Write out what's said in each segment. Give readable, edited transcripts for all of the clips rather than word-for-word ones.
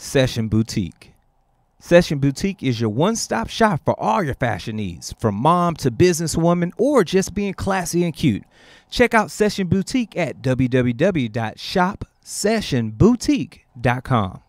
Session Boutique. Session Boutique is your one-stop shop for all your fashion needs, from mom to businesswoman or just being classy and cute. Check out Session Boutique at www.shopsessionboutique.com.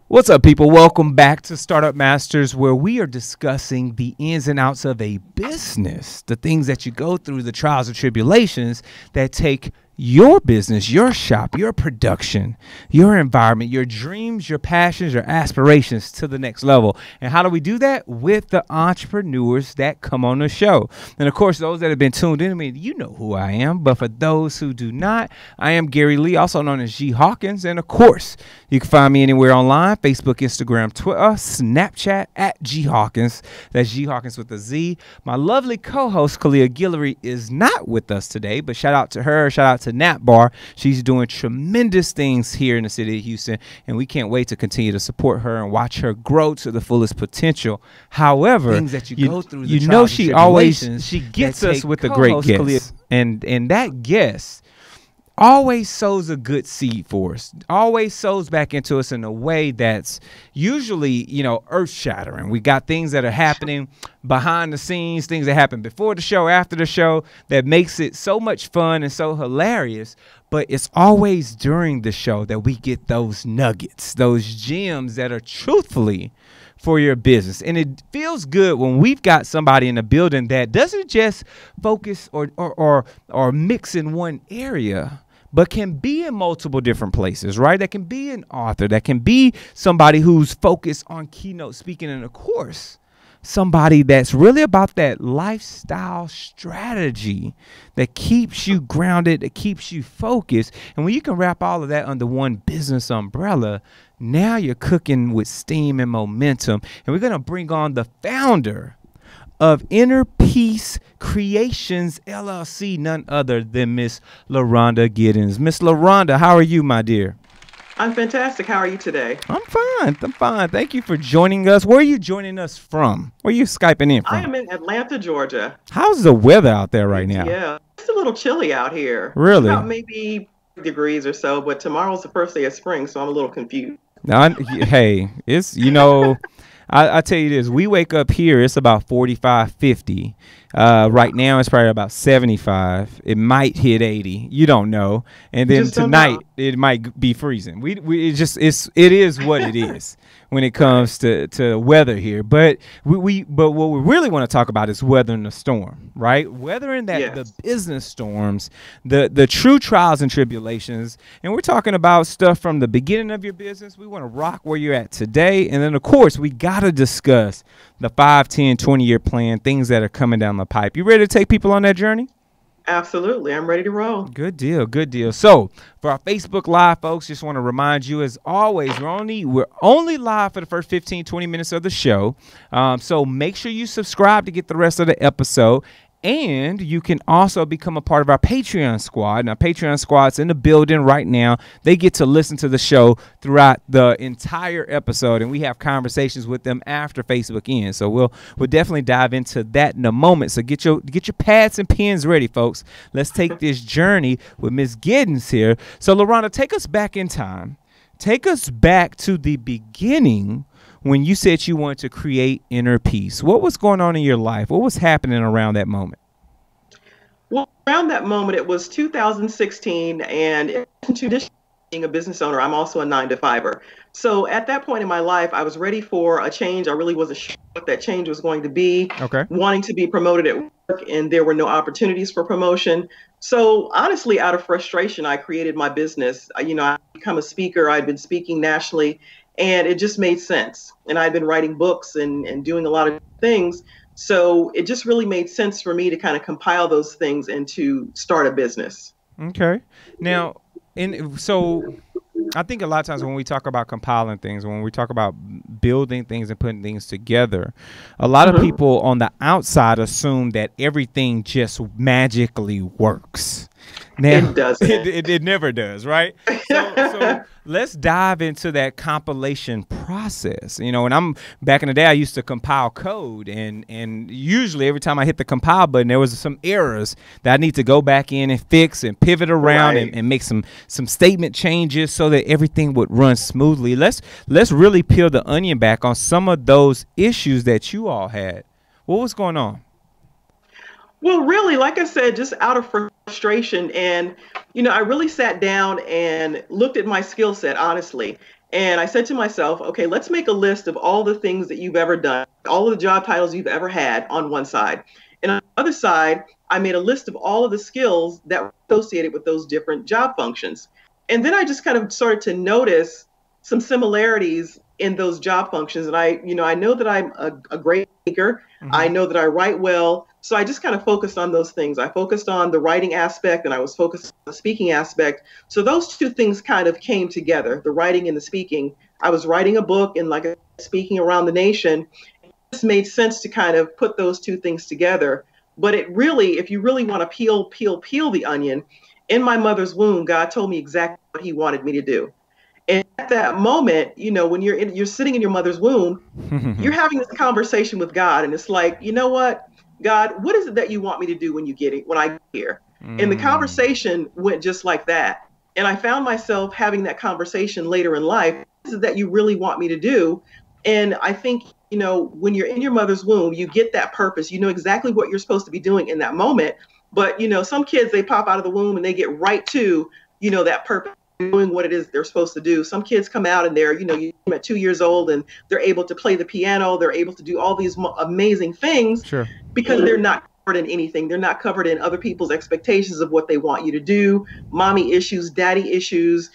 What's up, people? Welcome back to Startup Masters, where we are discussing the ins and outs of a business, the things that you go through, the trials and tribulations that take your business, your shop, your production, your environment, your dreams, your passions, your aspirations to the next level. And how do we do that? With the entrepreneurs that come on the show. And of course, those that have been tuned in to me, you know who I am. But for those who do not, I am Gary Lee, also known as G Hawkins. And of course, you can find me anywhere online: Facebook, Instagram, Twitter, Snapchat at G Hawkins. That's G Hawkins with a Z. My lovely co-host, Kalia Guillory, is not with us today, but shout out to her. Shout out to Nat Bar. She's doing tremendous things here in the city of Houston, and we can't wait to continue to support her and watch her grow to the fullest potential. However, things that you go through, she gets us with a great guest, and that guest always sows a good seed for us, always sows back into us in a way that's usually, earth shattering. We got things that are happening behind the scenes, things that happen before the show, after the show, that makes it so much fun and so hilarious. But it's always during the show that we get those nuggets, those gems that are truthfully for your business. And it feels good when we've got somebody in the building that doesn't just focus or mix in one area, but can be in multiple different places, right? That can be an author, that can be somebody who's focused on keynote speaking, and of course, somebody that's really about that lifestyle strategy that keeps you grounded, that keeps you focused. And when you can wrap all of that under one business umbrella, now you're cooking with steam and momentum. And we're going to bring on the founder of EnerPeace Creations LLC, none other than Miss Loronda Giddens. Miss Loronda, how are you, my dear? I'm fantastic. How are you today? I'm fine. I'm fine. Thank you for joining us. Where are you joining us from? Where are you Skyping in from? I am in Atlanta, Georgia. How's the weather out there right now? Yeah, it's a little chilly out here. Really? About maybe degrees or so, but tomorrow's the first day of spring, so I'm a little confused. Hey, it's, I tell you this, we wake up here, it's about 45, 50. Right now it's probably about 75. It might hit 80. You don't know. And then tonight it might be freezing. It is what it is when it comes to weather here. But what we really want to talk about is weathering the storm, right? Weathering the business storms, the true trials and tribulations. And we're talking about stuff from the beginning of your business. We want to rock where you're at today. And then of course we got to discuss the 5, 10, 20-year plan, things that are coming down the pipe. You ready to take people on that journey? Absolutely. I'm ready to roll. Good deal. Good deal. So for our Facebook Live folks, just want to remind you, as always, we're only live for the first 15, 20 minutes of the show. So make sure you subscribe to get the rest of the episode. And you can also become a part of our Patreon squad. Now, Patreon squad's in the building right now. They get to listen to the show throughout the entire episode, and we have conversations with them after Facebook ends. So we'll definitely dive into that in a moment. So get your pads and pens ready, folks. Let's take this journey with Miss Giddens here. So, Loronda, take us back in time. Take us back to the beginning when you said you wanted to create EnerPeace. What was going on in your life? What was happening around that moment? Well, around that moment, it was 2016, and in addition to being a business owner, I'm also a 9-to-5er. So at that point in my life, I was ready for a change. I really wasn't sure what that change was going to be. Okay. Wanting to be promoted at work, and there were no opportunities for promotion. So honestly, out of frustration, I created my business. I become a speaker. I'd been speaking nationally, and it just made sense. And I'd been writing books and doing a lot of things. So it just really made sense for me to kind of compile those things and to start a business. Okay. Now, so I think a lot of times when we talk about compiling things, when we talk about building things and putting things together, a lot of people on the outside assume that everything just magically works. Now, It doesn't. it never does, right? So let's dive into that compilation process. You know, when I'm back in the day, I used to compile code, and usually every time I hit the compile button, there was some errors that I need to go back in and fix and pivot around and make some statement changes so that everything would run smoothly. Let's really peel the onion back on some of those issues that you all had. What was going on? Well, really, like I said, just out of frustration. And, I really sat down and looked at my skill set, honestly. And I said to myself, okay, let's make a list of all the things that you've ever done, all of the job titles you've ever had on one side. And on the other side, I made a list of all of the skills that were associated with those different job functions. And then I just kind of started to notice some similarities in those job functions. And I know that I'm a great speaker. I know that I write well. So I just kind of focused on those things. I focused on the writing aspect and I was focused on the speaking aspect. So those two things kind of came together, the writing and the speaking. I was writing a book and speaking around the nation. It just made sense to kind of put those two things together. But it really, if you really want to peel the onion, in my mother's womb, God told me exactly what he wanted me to do. And at that moment, when you're sitting in your mother's womb, you're having this conversation with God. And it's like, you know what, God, what is it that you want me to do when I get here? And the conversation went just like that. And I found myself having that conversation later in life. What is it that you really want me to do? And I think, when you're in your mother's womb, you get that purpose. You know exactly what you're supposed to be doing in that moment. But, some kids, they pop out of the womb and they get right to, that purpose, doing what it is they're supposed to do. Some kids come out and they're, at 2 years old and they're able to play the piano. They're able to do all these amazing things because they're not covered in anything. They're not covered in other people's expectations of what they want you to do. Mommy issues, daddy issues,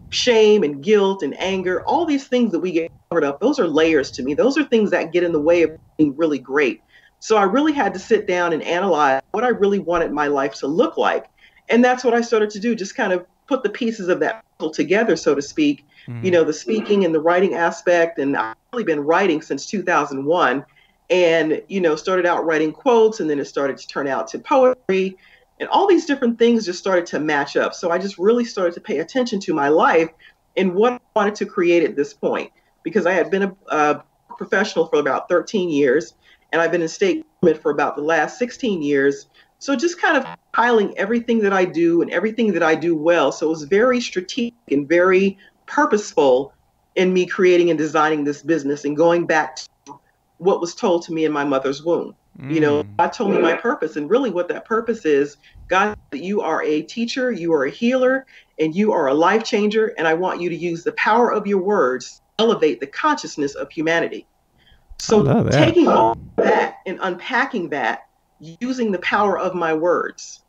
shame and guilt and anger, all these things that we get covered up. Those are layers to me. Those are things that get in the way of being really great. So I really had to sit down and analyze what I really wanted my life to look like. And that's what I started to do, just kind of put the pieces of that puzzle together, so to speak, the speaking and the writing aspect. And I've really been writing since 2001 and, started out writing quotes and then it started to turn out to poetry and all these different things just started to match up. So I just really started to pay attention to my life and what I wanted to create at this point, because I had been a professional for about 13 years and I've been in state government for about the last 16 years. So just kind of piling everything that I do and everything that I do well. So it was very strategic and very purposeful in me creating and designing this business and going back to what was told to me in my mother's womb. God told me my purpose, and really what that purpose is, God, you are a teacher, you are a healer, and you are a life changer. And I want you to use the power of your words to elevate the consciousness of humanity. So taking all that and unpacking that, using the power of my words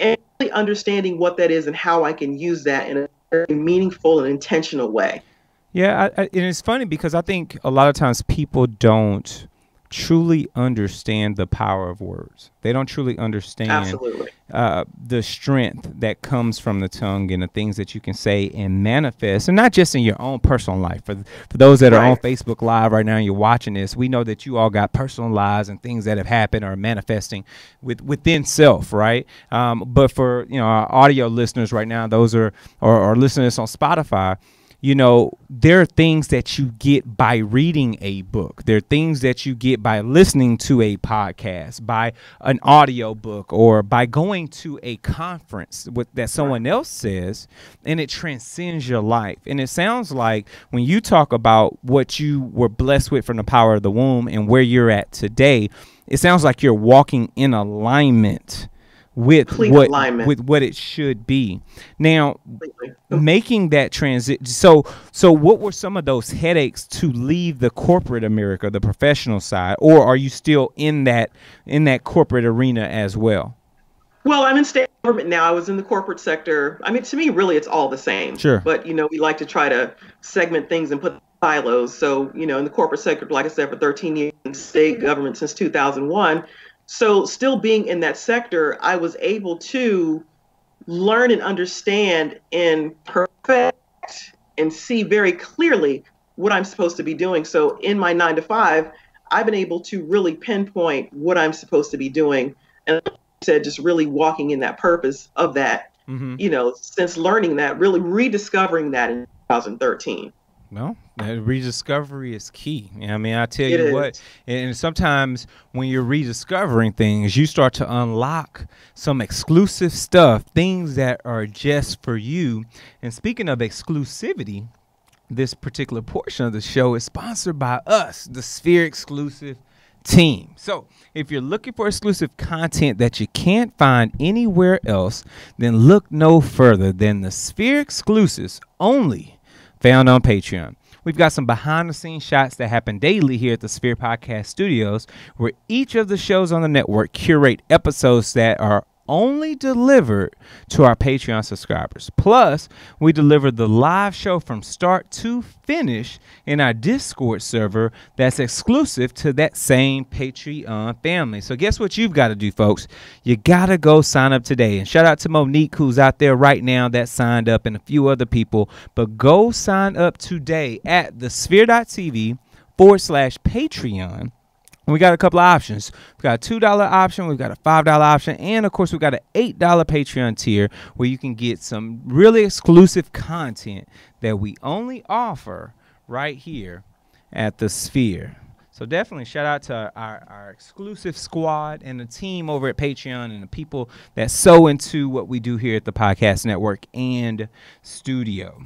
and really understanding what that is and how I can use that in a very meaningful and intentional way. Yeah, and it's funny because I think a lot of times people don't truly understand the power of words. They don't truly understand the strength that comes from the tongue and the things that you can say and manifest, and not just in your own personal life. For those that are on Facebook Live right now and you're watching this, we know that you all got personal lives and things that have happened or manifesting within self, right? But for our audio listeners right now, those are or listeners on Spotify, there are things that you get by reading a book. There are things that you get by listening to a podcast, by an audio book, or by going to a conference that someone else says, and it transcends your life. And it sounds like when you talk about what you were blessed with from the power of the womb and where you're at today, it sounds like you're walking in alignment with what it should be. Now, making that transition. So what were some of those headaches to leave the corporate America, the professional side, or are you still in that corporate arena as well? Well, I'm in state government now. I was in the corporate sector. I mean, to me, really, it's all the same. Sure. But, we like to try to segment things and put silos. So, in the corporate sector, like I said, for 13 years, in state government since 2001. So still being in that sector, I was able to learn and understand and perfect and see very clearly what I'm supposed to be doing. So in my 9 to 5, I've been able to really pinpoint what I'm supposed to be doing. And said, just really walking in that purpose of that, since learning that, really rediscovering that in 2013. No, that rediscovery is key. I mean, I tell It you is. what, and sometimes when you're rediscovering things, you start to unlock some exclusive stuff, things that are just for you. And speaking of exclusivity, this particular portion of the show is sponsored by us, the Sphere Exclusive team. So if you're looking for exclusive content that you can't find anywhere else, then look no further than the Sphere Exclusives only found on Patreon. We've got some behind-the-scenes shots that happen daily here at the Sphere Podcast Studios, where each of the shows on the network curate episodes that are only delivered to our Patreon subscribers. Plus, we deliver the live show from start to finish in our Discord server that's exclusive to that same Patreon family. So guess what you've got to do, folks? You got to go sign up today. And shout out to Monique, who's out there right now that signed up, and a few other people. But go sign up today at thesphere.tv/Patreon. We got a couple of options. We've got a $2 option, we've got a $5 option, and of course we've got an $8 Patreon tier where you can get some really exclusive content that we only offer right here at the Sphere. So definitely shout out to our exclusive squad and the team over at Patreon and the people that sew into what we do here at the Podcast Network and studio.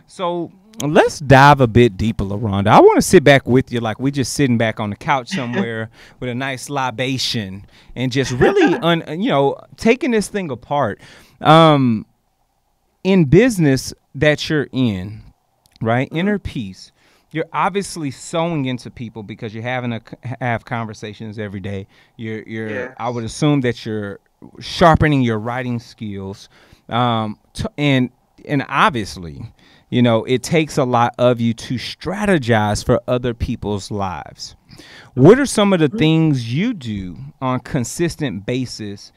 So let's dive a bit deeper, Loronda. I want to sit back with you like we're just sitting back on the couch somewhere with a nice libation and just really, taking this thing apart. In business that you're in, right, EnerPeace, you're obviously sewing into people because you're having to have conversations every day. You're I would assume that you're sharpening your writing skills, and obviously, it takes a lot of you to strategize for other people's lives. What are some of the things you do on a consistent basis,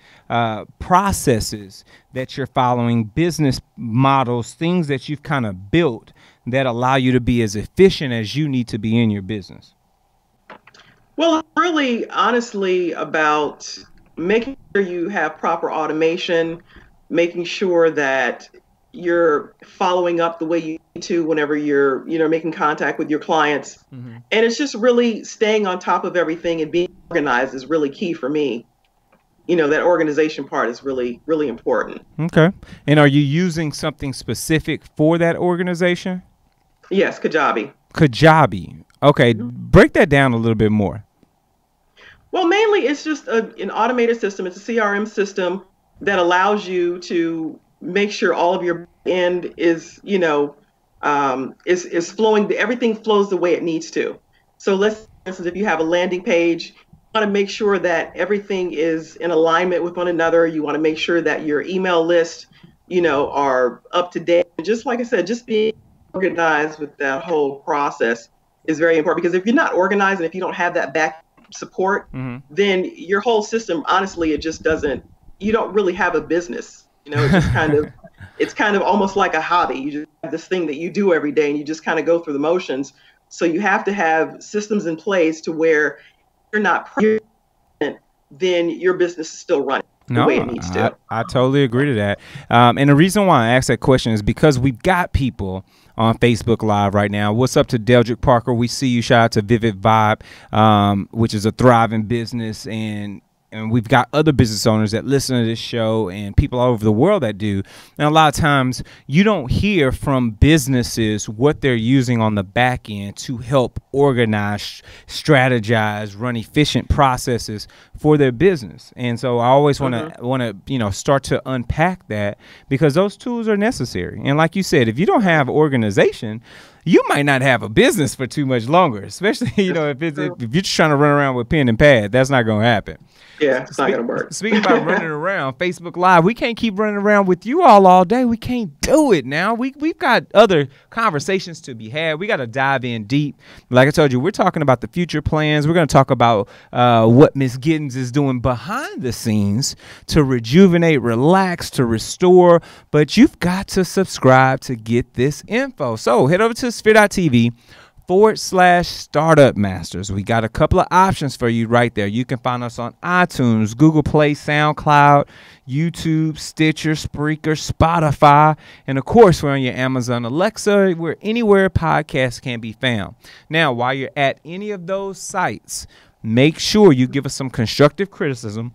processes that you're following, business models, things that you've kind of built that allow you to be as efficient as you need to be in your business? Well, it's really honestly about making sure you have proper automation, making sure that you're following up the way you need to whenever you're, making contact with your clients. And it's just really staying on top of everything and being organized is really key for me. That organization part is really, really important. Okay. And are you using something specific for that organization? Yes, Kajabi. Kajabi. Okay. Break that down a little bit more. Well, mainly it's just an automated system. It's a CRM system that allows you to make sure all of your end is, is flowing. Everything flows the way it needs to. So let's, for instance, if you have a landing page, you want to make sure that everything is in alignment with one another. You want to make sure that your email list, are up to date. Just like I said, just being organized with that whole process is very important, because if you're not organized and if you don't have that back support, then your whole system, honestly, it just doesn't, you don't really have a business. It's just it's kind of almost like a hobby. You just have this thing that you do every day and you just kind of go through the motions. So you have to have systems in place to where you're not present, then your business is still running the way it needs to. I totally agree to that. And the reason why I asked that question is because we've got people on Facebook Live right now. What's up to Deldrick Parker? We see you. Shout out to Vivid Vibe, which is a thriving business, and we've got other business owners that listen to this show and people all over the world that do. And a lot of times you don't hear from businesses what they're using on the back end to help organize, strategize, run efficient processes for their business. And so I always want to start to unpack that, because those tools are necessary. And like you said, if you don't have organization, you might not have a business for too much longer, especially, if you're just trying to run around with pen and pad. That's not going to happen. Yeah, it's not going to work. Speaking about running around, Facebook Live, we can't keep running around with you all day. We can't do it now. We've got other conversations to be had. We got to dive in deep. Like I told you, we're talking about the future plans. We're going to talk about what Miss Giddens is doing behind the scenes to rejuvenate, relax, to restore. But you've got to subscribe to get this info. So head over to sphere.tv YouTube.com/Startup Masters. We got a couple of options for you right there. You can find us on iTunes, Google Play, SoundCloud, YouTube, Stitcher, Spreaker, Spotify, and of course, we're on your Amazon Alexa. We're anywhere podcasts can be found. Now, while you're at any of those sites, make sure you give us some constructive criticism.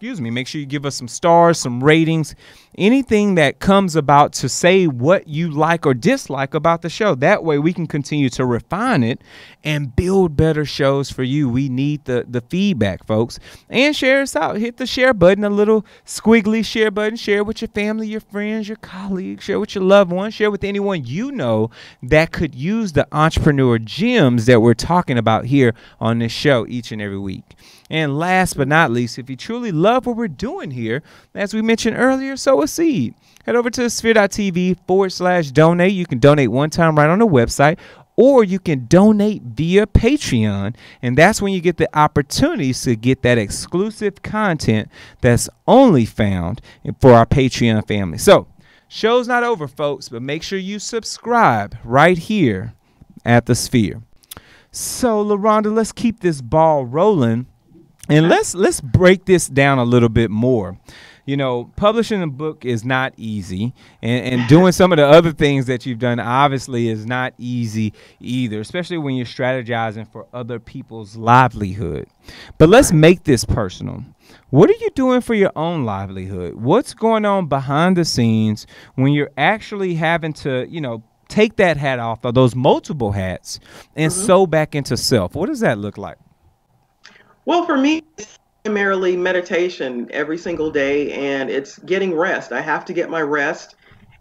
Make sure you give us some stars, some ratings, anything that comes about to say what you like or dislike about the show. That way we can continue to refine it and build better shows for you. We need the feedback, folks. And share us out. Hit the share button, a little squiggly share button. Share with your family, your friends, your colleagues. Share with your loved ones. Share with anyone you know that could use the entrepreneur gems that we're talking about here on this show each and every week. And last but not least, if you truly love what we're doing here, as we mentioned earlier, sow a seed. Head over to sphere.tv/donate. You can donate one time right on the website, or you can donate via Patreon. And that's when you get the opportunities to get that exclusive content that's only found for our Patreon family. So, show's not over, folks, but make sure you subscribe right here at the Sphere. So, Loronda, let's keep this ball rolling. And let's break this down a little bit more. You know, publishing a book is not easy, and doing some of the other things that you've done obviously is not easy either, especially when you're strategizing for other people's livelihood. But let's make this personal. What are you doing for your own livelihood? What's going on behind the scenes when you're actually having to, you know, take that hat off, or those multiple hats, and sew back into self? What does that look like? Well, for me, it's primarily meditation every single day, and it's getting rest. I have to get my rest,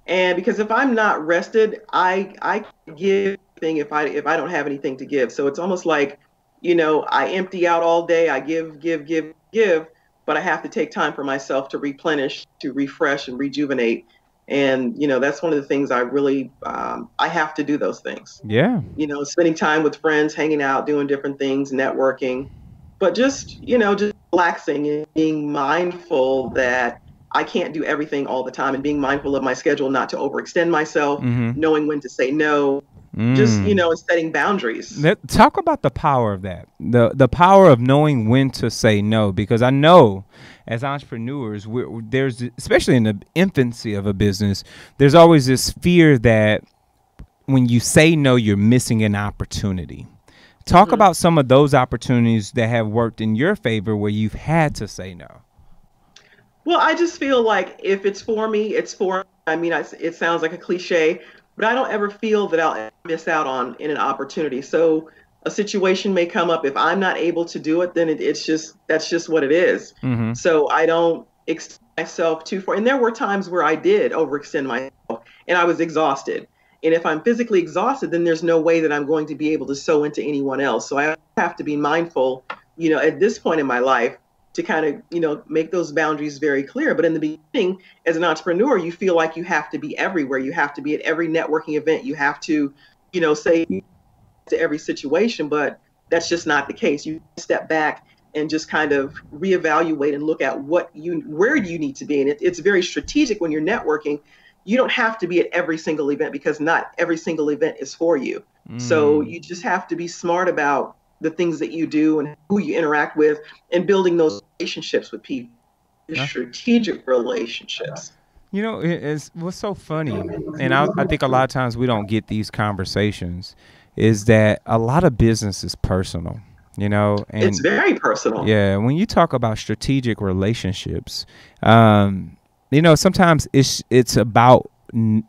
and because if I'm not rested, I give thing if I don't have anything to give. So it's almost like, you know, I empty out all day. I give, but I have to take time for myself to replenish, to refresh, and rejuvenate. And you know, that's one of the things I really I have to do those things. Yeah. You know, spending time with friends, hanging out, doing different things, networking. But just, you know, just relaxing and being mindful that I can't do everything all the time, and being mindful of my schedule, not to overextend myself, knowing when to say no, just, you know, and setting boundaries. Talk about the power of that, the power of knowing when to say no, because I know as entrepreneurs, there's, especially in the infancy of a business, there's always this fear that when you say no, you're missing an opportunity. Talk about some of those opportunities that have worked in your favor where you've had to say no. Well, I just feel like if it's for me, it's for, I mean, it sounds like a cliche, but I don't ever feel that I'll miss out on in an opportunity. So a situation may come up. If I'm not able to do it, then that's just what it is. So I don't extend myself too far. And there were times where I did overextend myself and I was exhausted. And if I'm physically exhausted, then there's no way that I'm going to be able to sew into anyone else. So I have to be mindful, you know, at this point in my life, to kind of, you know, make those boundaries very clear. But in the beginning, as an entrepreneur, you feel like you have to be everywhere. You have to be at every networking event. You have to, you know, say to every situation. But that's just not the case. You step back and just kind of reevaluate and look at where do you need to be. And it's very strategic when you're networking. You don't have to be at every single event, because not every single event is for you. So you just have to be smart about the things that you do and who you interact with, and building those relationships with people, strategic relationships. You know, what's so funny, and I think a lot of times we don't get these conversations, is that a lot of business is personal. You know, and it's very personal. Yeah, when you talk about strategic relationships, you know, sometimes it's about, I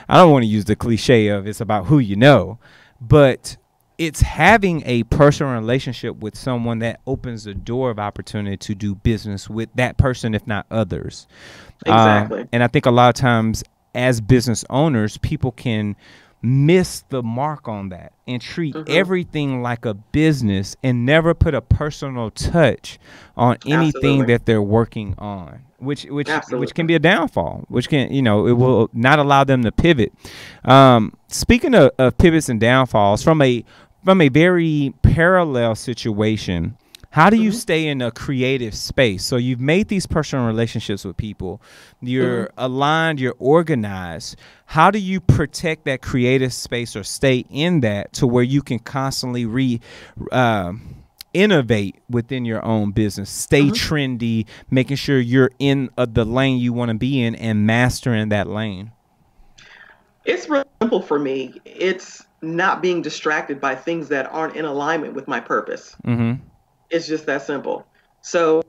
don't want to use the cliche of it's about who you know, but it's having a personal relationship with someone that opens the door of opportunity to do business with that person, if not others. Exactly. And I think a lot of times as business owners, people can miss the mark on that and treat everything like a business and never put a personal touch on anything that they're working on, which can be a downfall, which can, you know, it will not allow them to pivot. Speaking of pivots and downfalls, from a very parallel situation, How do you stay in a creative space? So you've made these personal relationships with people. You're aligned, you're organized. How do you protect that creative space or stay in that to where you can constantly innovate within your own business, stay trendy, making sure you're in the lane you want to be in and mastering that lane? It's real simple for me. It's not being distracted by things that aren't in alignment with my purpose. It's just that simple. So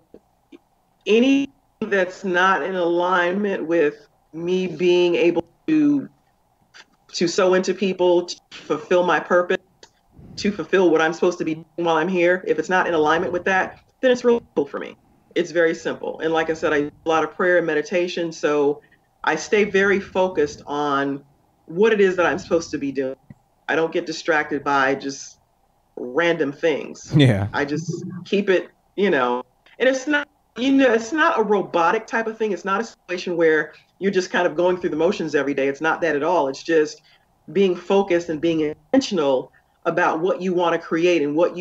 anything that's not in alignment with me being able to sow into people, to fulfill my purpose, to fulfill what I'm supposed to be doing while I'm here, if it's not in alignment with that, then it's real simple for me. It's very simple. And like I said, I do a lot of prayer and meditation. So I stay very focused on what it is that I'm supposed to be doing. I don't get distracted by just random things. Yeah. I just keep it, and it's not, it's not a robotic type of thing. It's not a situation where you're just kind of going through the motions every day. It's not that at all. It's just being focused and being intentional about what you want to create and what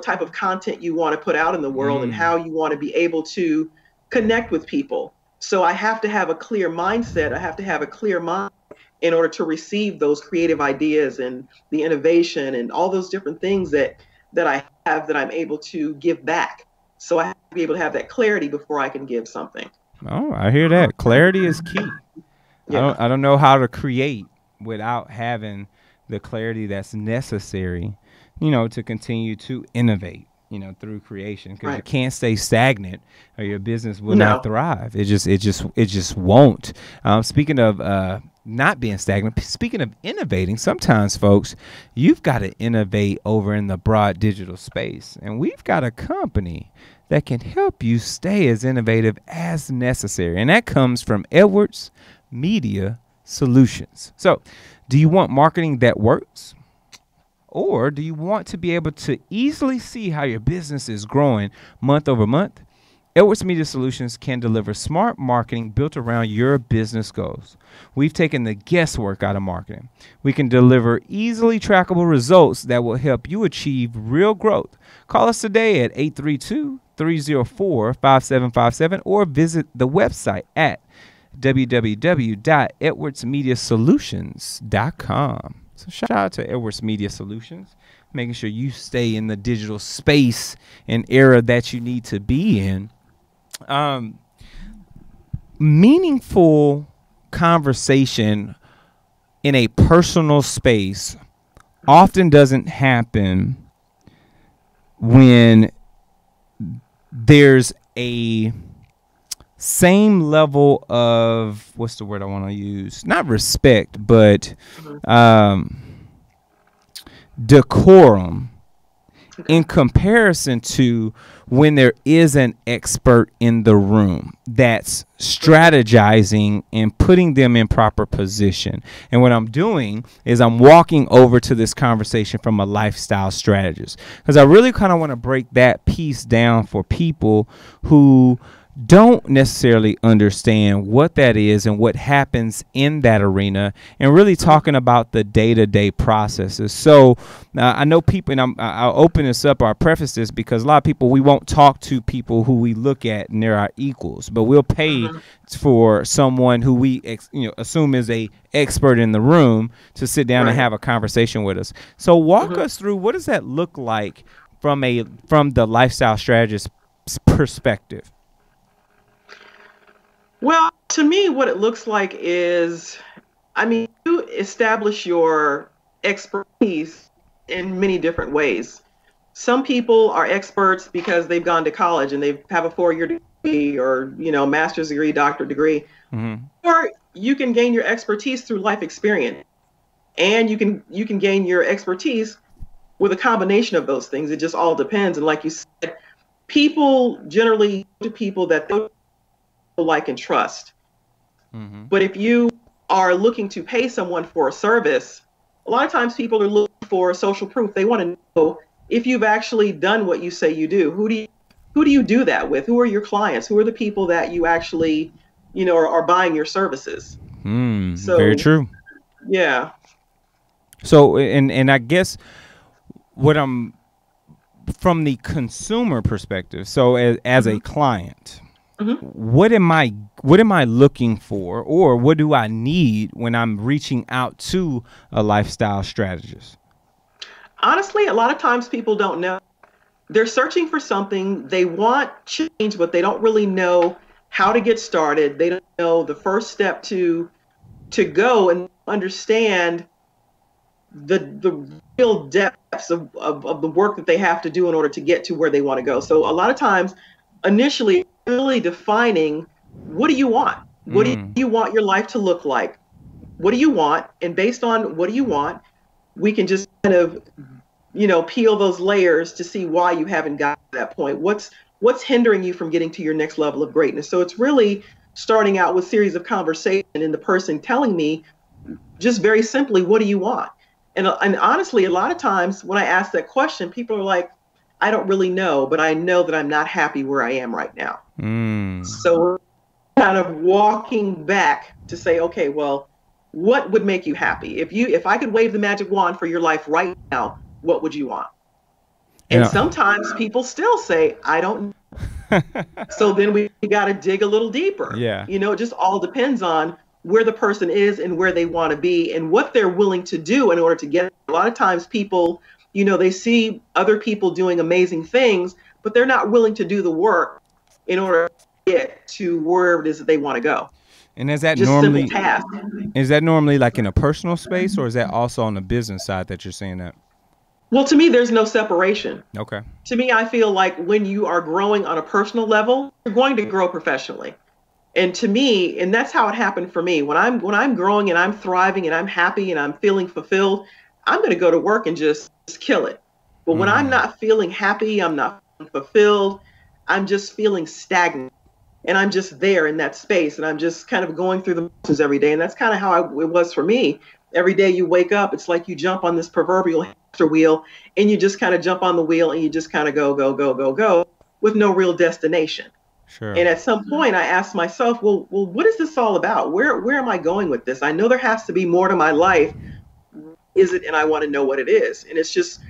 type of content you want to put out in the world and how you want to be able to connect with people. So I have to have a clear mindset. I have to have a clear mind in order to receive those creative ideas and the innovation and all those different things that I have that I'm able to give back. So I have to be able to have that clarity before I can give something. Oh, I hear that. Clarity is key. Yeah. I don't know how to create without having the clarity that's necessary, to continue to innovate, through creation, because you can't stay stagnant or your business will not thrive. It just won't. Speaking of not being stagnant, speaking of innovating, sometimes, folks, you've got to innovate over in the broad digital space. And we've got a company that can help you stay as innovative as necessary. And that comes from Edwards Media Solutions. So, do you want marketing that works? Or do you want to be able to easily see how your business is growing month over month? Edwards Media Solutions can deliver smart marketing built around your business goals. We've taken the guesswork out of marketing. We can deliver easily trackable results that will help you achieve real growth. Call us today at 832-304-5757 or visit the website at www.edwardsmediasolutions.com. So shout out to Edwards Media Solutions, making sure you stay in the digital space and era that you need to be in. Meaningful conversation in a personal space often doesn't happen when there's a same level of, what's the word I want to use? Not respect, but decorum in comparison to when there is an expert in the room that's strategizing and putting them in proper position. And what I'm doing is I'm walking over to this conversation from a lifestyle strategist, because I really kind of want to break that piece down for people who don't necessarily understand what that is and what happens in that arena, and really talking about the day-to-day processes. So I know people, and I'll open this up, or I'll preface this, because a lot of people, we won't talk to people who we look at and they're our equals, but we'll pay for someone who we assume is a expert in the room to sit down and have a conversation with us. So walk us through, what does that look like from the lifestyle strategist perspective? Well, to me, what it looks like is, you establish your expertise in many different ways. Some people are experts because they've gone to college and they have a 4-year degree or, master's degree, doctorate degree. Or you can gain your expertise through life experience. And you can gain your expertise with a combination of those things. It just all depends. And like you said, people generally to people that they like and trust. But if you are looking to pay someone for a service, a lot of times people are looking for social proof. They want to know if you've actually done what you say you do. Who do you do that with? Who are your clients? Who are the people that you actually, are buying your services? So, very true. Yeah. So, and I guess what I'm from the consumer perspective, so as a client, Mm-hmm. what am I looking for, or what do I need when I'm reaching out to a lifestyle strategist? Honestly, a lot of times people don't know. They're searching for something. They want change, but they don't really know how to get started. They don't know the first step to go and understand the real depths of the work that they have to do in order to get to where they want to go. So a lot of times, initially, really defining, what do you want? What do you want your life to look like? What do you want? And based on what do you want, we can just kind of, peel those layers to see why you haven't got to that point. What's hindering you from getting to your next level of greatness? So it's really starting out with series of conversation and the person telling me just very simply, what do you want? And honestly, a lot of times when I ask that question, people are like, I don't really know, but I know that I'm not happy where I am right now. So we're kind of walking back to say, okay, well, what would make you happy? If I could wave the magic wand for your life right now, what would you want? And sometimes people still say, I don't know. So then we got to dig a little deeper. Yeah. It just all depends on where the person is and where they want to be and what they're willing to do in order to get it. A lot of times people, they see other people doing amazing things, but they're not willing to do the work in order to get to wherever it is that they want to go. And is that just normally simple task. Is that normally like in a personal space, or is that also on the business side that you're saying that? Well, to me, there's no separation. Okay. To me, I feel like when you are growing on a personal level, you're going to grow professionally. And to me, and that's how it happened for me. When I'm growing and I'm thriving and I'm happy and I'm feeling fulfilled, I'm going to go to work and just kill it. But when I'm not feeling happy, I'm not fulfilled, I'm just feeling stagnant. And I'm just there in that space, and I'm just kind of going through the motions every day. And that's kind of how it was for me. Every day you wake up, it's like you jump on this proverbial hamster wheel, and you just kind of jump on the wheel, and you just kind of go, go, go, go, go, with no real destination. Sure. And at some point, I asked myself, well, what is this all about? Where am I going with this? I know there has to be more to my life. Is it? And I want to know what it is. And it's just,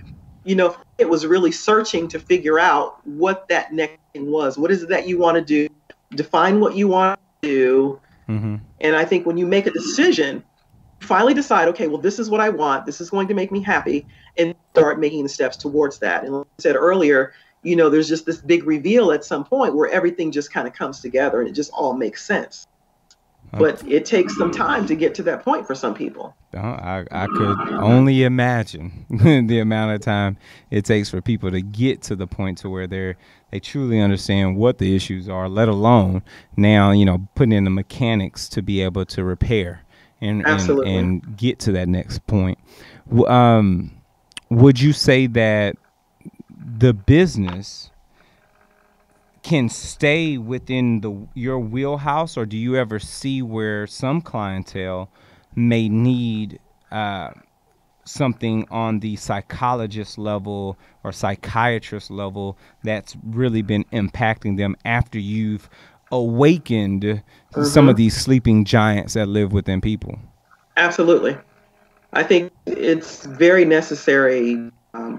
it was really searching to figure out what that next thing was. What is it that you want to do? Define what you want to do. And I think when you make a decision, finally decide, okay, well, this is what I want. This is going to make me happy, and start making the steps towards that. And like I said earlier, there's just this big reveal at some point where everything just kind of comes together and it just all makes sense. But it takes some time to get to that point for some people. I could only imagine the amount of time it takes for people to get to the point to where they truly understand what the issues are, let alone now, putting in the mechanics to be able to repair and get to that next point. Would you say that the business can stay within your wheelhouse, or do you ever see where some clientele may need something on the psychologist level or psychiatrist level that's really been impacting them after you've awakened some of these sleeping giants that live within people? Absolutely. I think it's very necessary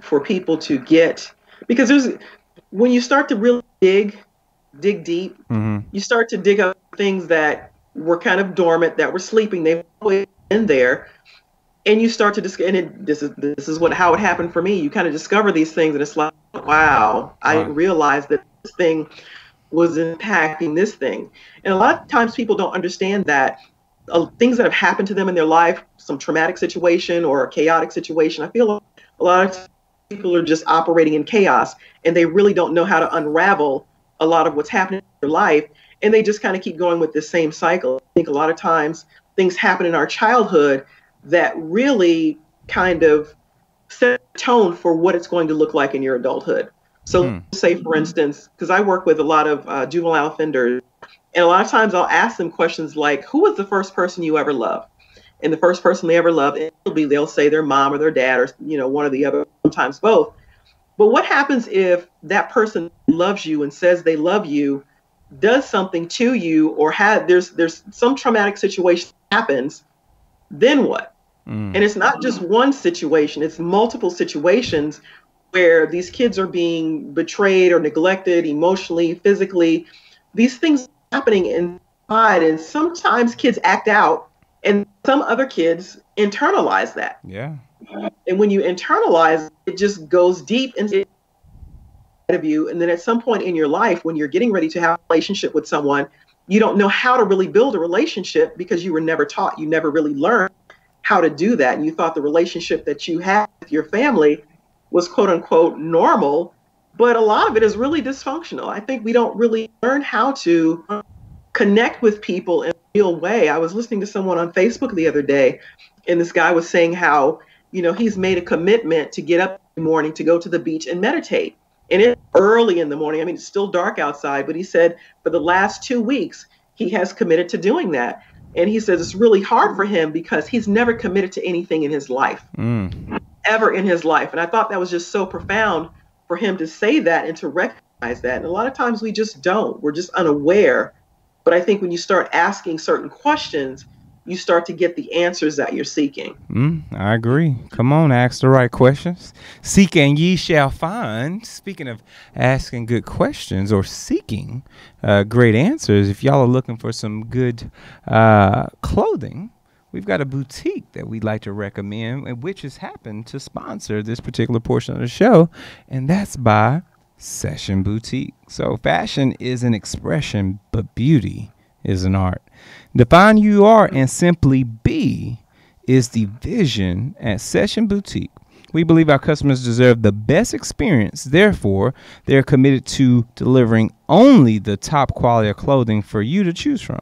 for people to get, because when you start to really dig deep, you start to dig up things that were kind of dormant, that were sleeping. They've always been there, and you start to discover. And this is how it happened for me. You kind of discover these things, and it's like, wow, I didn't realize that this thing was impacting this thing. And a lot of times people don't understand that things that have happened to them in their life, some traumatic situation or a chaotic situation. I feel like a lot of people are just operating in chaos, and they really don't know how to unravel a lot of what's happening in their life, and they just kind of keep going with the same cycle. I think a lot of times things happen in our childhood that really kind of set a tone for what it's going to look like in your adulthood. So say, for instance, because I work with a lot of juvenile offenders, and a lot of times I'll ask them questions like, who was the first person you ever loved? And the first person they ever loved, they'll say their mom or their dad, or one or the other, sometimes both. But what happens if that person loves you and says they love you, does something to you, or there's some traumatic situation that happens? Then what? And it's not just one situation, it's multiple situations where these kids are being betrayed or neglected emotionally, physically. These things are happening inside, and sometimes kids act out, and some other kids internalize that. Yeah. And when you internalize, it just goes deep inside of you. And then at some point in your life, when you're getting ready to have a relationship with someone, you don't know how to really build a relationship because you were never taught. You never really learned how to do that. And you thought the relationship that you had with your family was quote unquote normal, but a lot of it is really dysfunctional. I think we don't really learn how to connect with people in a real way. I was listening to someone on Facebook the other day, and this guy was saying how, he's made a commitment to get up in the morning to go to the beach and meditate. And it's early in the morning. I mean, it's still dark outside, but he said for the last 2 weeks, he has committed to doing that. And he says it's really hard for him because he's never committed to anything in his life. Ever in his life. And I thought that was just so profound for him to say that and to recognize that. And a lot of times we just don't. We're just unaware. But I think when you start asking certain questions, you start to get the answers that you're seeking. I agree. Come on, ask the right questions. Seek and ye shall find. Speaking of asking good questions or seeking great answers, if y'all are looking for some good clothing, we've got a boutique that we'd like to recommend, and which has happened to sponsor this particular portion of the show, and that's by Session Boutique. So fashion is an expression, but beauty is an art. Define who you are and simply be is the vision at Session Boutique. We believe our customers deserve the best experience. Therefore, they're committed to delivering only the top quality of clothing for you to choose from.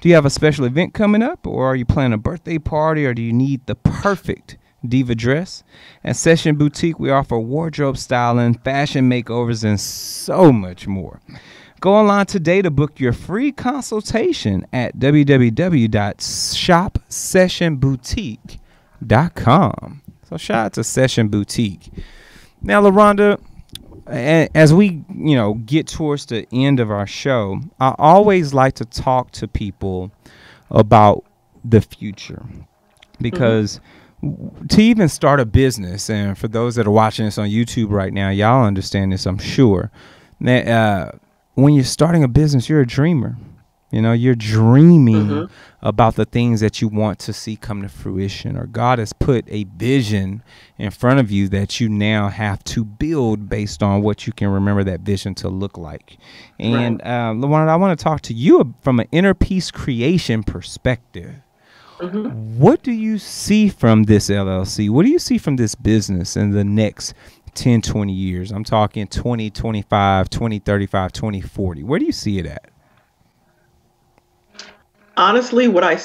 Do you have a special event coming up, or are you planning a birthday party, or do you need the perfect diva dress? At Session Boutique, we offer wardrobe styling, fashion makeovers, and so much more. Go online today to book your free consultation at www.shopsessionboutique.com. So shout out to Session Boutique. Now, Loronda, as we, get towards the end of our show, I always like to talk to people about the future, because to even start a business, and for those that are watching this on YouTube right now, y'all understand this, I'm sure, that when you're starting a business, you're a dreamer. You're dreaming about the things that you want to see come to fruition, or God has put a vision in front of you that you now have to build based on what you can remember that vision to look like. And Loronda, I want to talk to you from an EnerPeace creation perspective. What do you see from this LLC? What do you see from this business in the next 10, 20 years? I'm talking 2025, 2035, 2040. Where do you see it at? Honestly, what I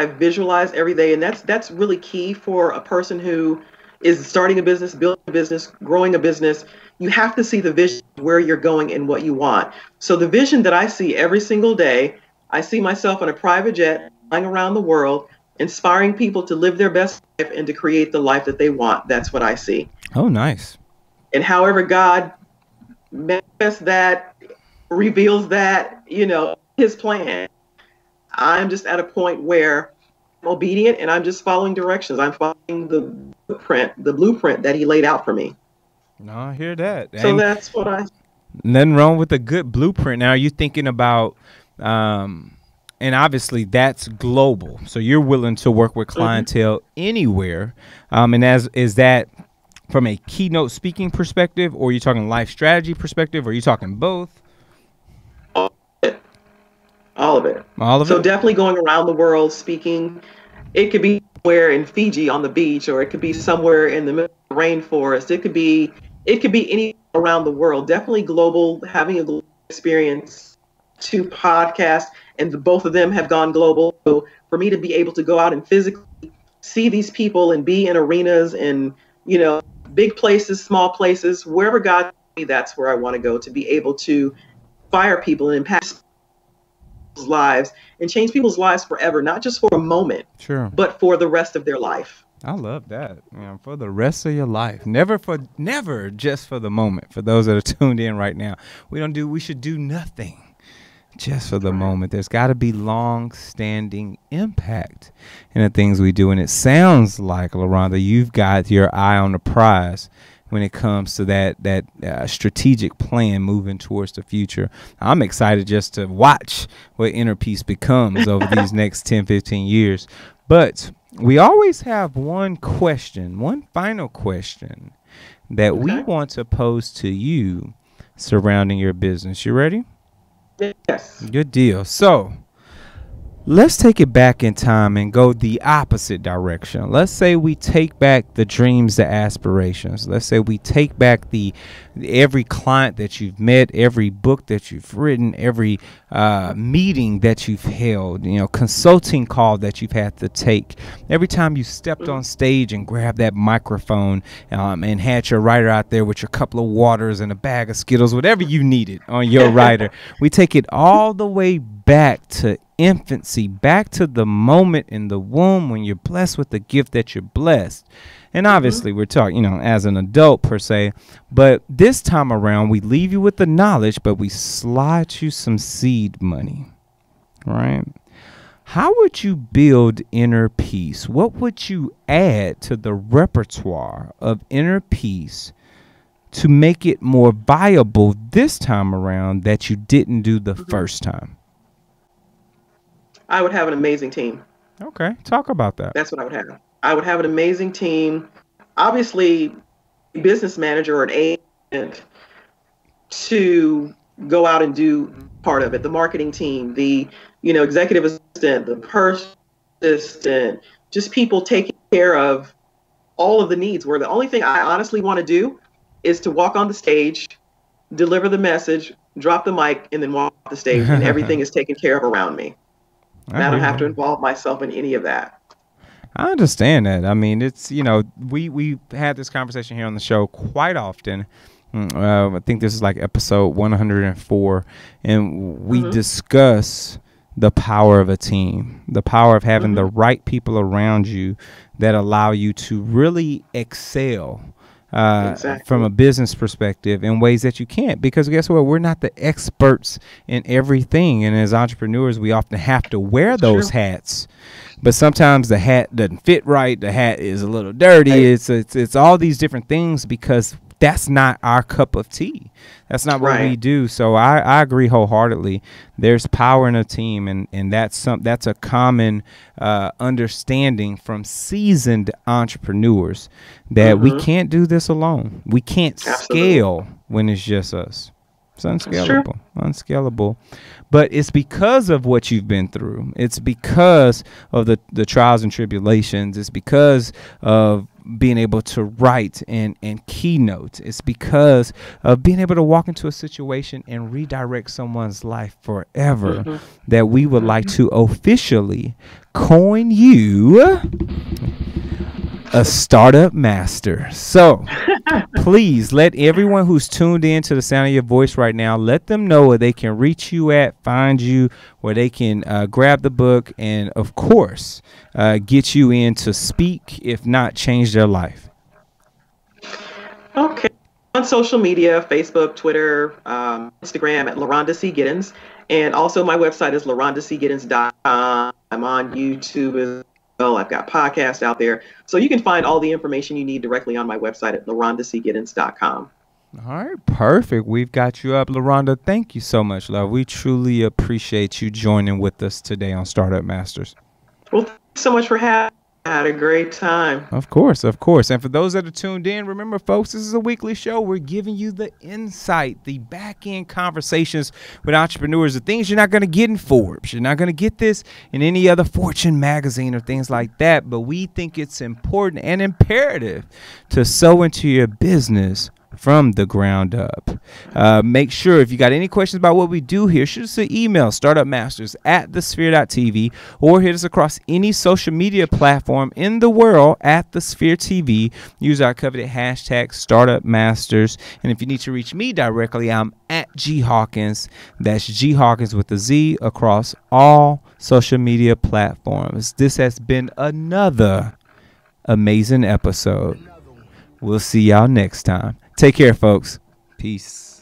visualize every day, and that's really key for a person who is starting a business, building a business, growing a business. You have to see the vision, where you're going and what you want. So the vision that I see every single day, I see myself on a private jet flying around the world, inspiring people to live their best life and to create the life that they want. That's what I see. Oh, nice. And however God manifests that, reveals that, his plan. I'm just at a point where I'm obedient and I'm just following directions. I'm following the blueprint that he laid out for me. No, I hear that. So that's what nothing wrong with a good blueprint. Now, are you thinking about, and obviously that's global. So you're willing to work with clientele anywhere. And is that from a keynote speaking perspective, or are you talking life strategy perspective, or are you talking both? All of it. So definitely going around the world speaking. It could be somewhere in Fiji on the beach, or it could be somewhere in the middle of the rainforest. It could be any around the world. Definitely global, having a global experience. 2 podcasts, and both of them have gone global. So for me to be able to go out and physically see these people and be in arenas and, big places, small places, wherever God tells me, that's where I want to go, to be able to inspire people and impact lives and change people's lives forever, not just for a moment, but for the rest of their life. I love that. For the rest of your life, never just for the moment. For those that are tuned in right now, we should do nothing just for the moment. There's got to be long-standing impact in the things we do, and it sounds like, Loronda, you've got your eye on the prize when it comes to that strategic plan moving towards the future. I'm excited just to watch what EnerPeace becomes over these next 10, 15 years. But we always have one final question that we want to pose to you surrounding your business. You ready? Yes. Good deal. So let's take it back in time and go the opposite direction. Let's say we take back the dreams, the aspirations. Let's say we take back every client that you've met, every book that you've written, every meeting that you've held, consulting call that you've had to take. Every time you stepped on stage and grabbed that microphone and had your writer out there with your couple of waters and a bag of Skittles, whatever you needed on your writer. We take it all the way back to infancy, back to the moment in the womb when you're blessed with the gift that you're blessed. And obviously we're talking, as an adult per se, but this time around we leave you with the knowledge, but we slide you some seed money, right? How would you build EnerPeace? What would you add to the repertoire of EnerPeace to make it more viable this time around that you didn't do the first time? I would have an amazing team. Okay, talk about that. That's what I would have. I would have an amazing team. Obviously, a business manager or an agent to go out and do part of it. The marketing team, the executive assistant, the personal assistant, just people taking care of all of the needs. Where the only thing I honestly want to do is to walk on the stage, deliver the message, drop the mic, and then walk off the stage, and everything is taken care of around me. I don't have to involve myself in any of that. I understand that. I mean, it's, we had this conversation here on the show quite often. I think this is like episode 104, and we discuss the power of a team, the power of having the right people around you that allow you to really excel from a business perspective in ways that you can't, because guess what? We're not the experts in everything. And as entrepreneurs, we often have to wear those hats, but sometimes the hat doesn't fit right. The hat is a little dirty. It's all these different things because that's not our cup of tea. That's not what we do. So I agree wholeheartedly. There's power in a team, and that's a common understanding from seasoned entrepreneurs that we can't do this alone. We can't scale when it's just us. It's unscalable. Unscalable. But it's because of what you've been through. It's because of the trials and tribulations. It's because of being able to write and keynote. It's because of being able to walk into a situation and redirect someone's life forever that we would like to officially coin you a startup master. So please let everyone who's tuned in to the sound of your voice right now, let them know where they can reach you at, find you, where they can grab the book, and of course get you in to speak, if not change their life. Okay. On social media, Facebook, Twitter, Instagram at Loronda C. Giddens. And also my website is lorondacgiddens.com. I'm on YouTube as well. I've got podcasts out there. So you can find all the information you need directly on my website at lorondacgiddens.com. All right, perfect. We've got you up, Loronda. Thank you so much, love. We truly appreciate you joining with us today on Startup Masters. Well, thanks so much for having me. I had a great time. Of course, of course. And for those that are tuned in, remember, folks, this is a weekly show. We're giving you the insight, the back-end conversations with entrepreneurs, the things you're not going to get in Forbes. You're not going to get this in any other Fortune magazine or things like that. But we think it's important and imperative to sow into your business from the ground up. Make sure if you got any questions about what we do here, shoot us an email, startupmasters@thesphere.tv, or hit us across any social media platform in the world at the Sphere TV. Use our coveted hashtag StartupMasters. And if you need to reach me directly, I'm at G Hawkins. That's G Hawkins with a Z across all social media platforms. This has been another amazing episode. We'll see y'all next time. Take care, folks. Peace.